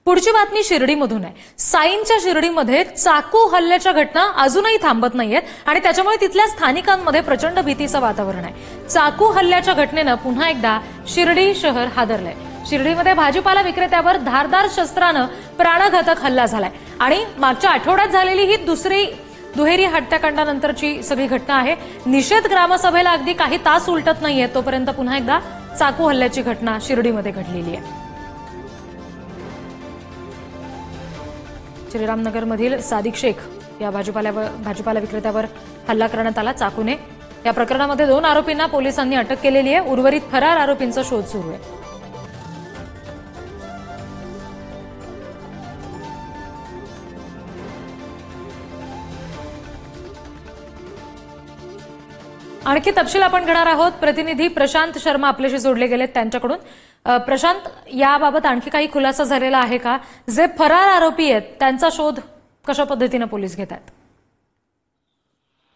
पुढची बातमी शिर्डीमधून आहे। साईंच्या शिर्डीमध्ये चाकू हल्ल्याच्या घटना अजूनही थांबत नाहीयेत आणि त्याच्यामुळे तिथल्या स्थानिकांमध्ये प्रचंड भीतीचं वातावरण आहे। चाकू हल्ल्याच्या घटनेनं पुन्हा एकदा शिर्डी शहर हादरलंय। शिर्डीमध्ये भाजीपाला विक्रेत्यावर धारदार शस्त्रानं प्राणघातक हल्ला झालाय आणि मागच्या आठवड्यात झालेली ही दुसरी दुहेरी हत्याकांडानंतरची सगळी घटना आहे। निषेध ग्रामसभेला अगदी काही तास उलटत नाहीये तोपर्यंत पुन्हा एकदा चाकू हल्ल्याची घटना शिर्डीमध्ये घडलेली आहे। श्रीरामनगरमधील सादिक शेख या भाजीपाला विक्रेत्यावर हल्ला करण्यात आला चाकूने। या प्रकरणामध्ये 2 आरोपींना पोलिसांनी अटक केलेली आहे। उर्वरित फरार आरोपींचा शोध सुरू आहे। आणखी तपशील आपण घेणार आहोत। प्रतिनिधी प्रशांत शर्मा आपल्याशी जोडले गेलेत त्यांच्याकडून। प्रशांत, याबाबत आणखी काही खुलासा झालेला आहे का? जे फरार आरोपी आहेत त्यांचा शोध कशा पद्धतीने पोलीस घेत आहेत?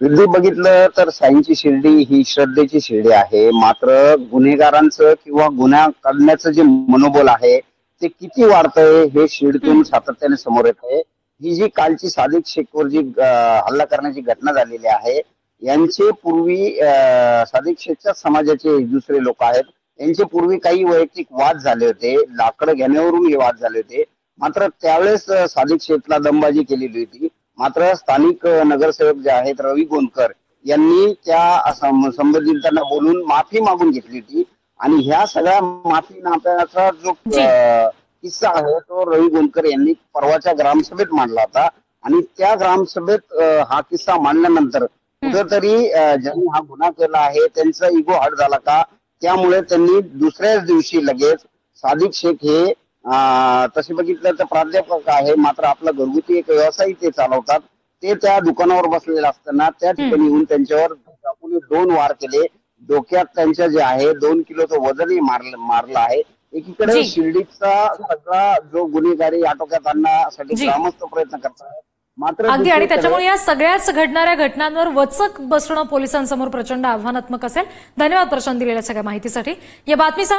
विद्युत बघितलं तर साईंची शिर्डी ही श्रद्धेची शिर्डी आहे, मात्र गुन्हेगारांचं किंवा गुन्हा करण्याचं जे मनोबल आहे ते किती वाढतंय हे शिर्डीतून सातत्याने समोर येत आहे। ही जी कालची सादिक शेखवर जी हल्ला करण्याची घटना झालेली आहे, यांचे पूर्वी सादिक शेखच्या समाजाचे दुसरे लोक आहेत, यांचे पूर्वी काही वैयक्तिक वाद झाले होते, लाकडं घेण्यावरून हे वाद झाले होते। मात्र त्यावेळेस सादिक शेखला दमबाजी केलेली होती। मात्र स्थानिक नगरसेवक जे आहेत रवी गोंदकर यांनी त्या संबंधितांना बोलून माफी मागून घेतली होती आणि ह्या सगळ्या माफी नाप्याचा जो किस्सा आहे तो रवी गोंदकर यांनी परवाच्या ग्रामसभेत मांडला होता आणि त्या ग्रामसभेत हा किस्सा मांडल्यानंतर कुठेतरी ज्यांनी हा गुन्हा केला आहे त्यांचा इगो हट झाला का, त्यामुळे त्यांनी दुसऱ्याच दिवशी लगेच सादिक शेख हे तसे बघितलं तर प्राध्यापक आहे, मात्र आपला घरगुती एक व्यवसाय ते चालवतात। ते त्या दुकानावर बसलेले असताना त्या ठिकाणी येऊन त्यांच्यावर 2 वार केले। डोक्यात त्यांच्या जे आहे 2 किलोचं वजनही मारलं आहे। एकीकडे शिर्डीचा सगळा जो गुन्हेगारी आटोक्यात आणण्यासाठी ग्रामस्थ प्रयत्न करतात, मात्र अगदी आणि त्याच्यामुळे या सगळ्याच घडणाऱ्या घटनांवर वचक बसणं पोलिसांसमोर प्रचंड आव्हानात्मक असेल। धन्यवाद प्रशांत दिलेल्या सगळ्या माहितीसाठी। या बातमीसह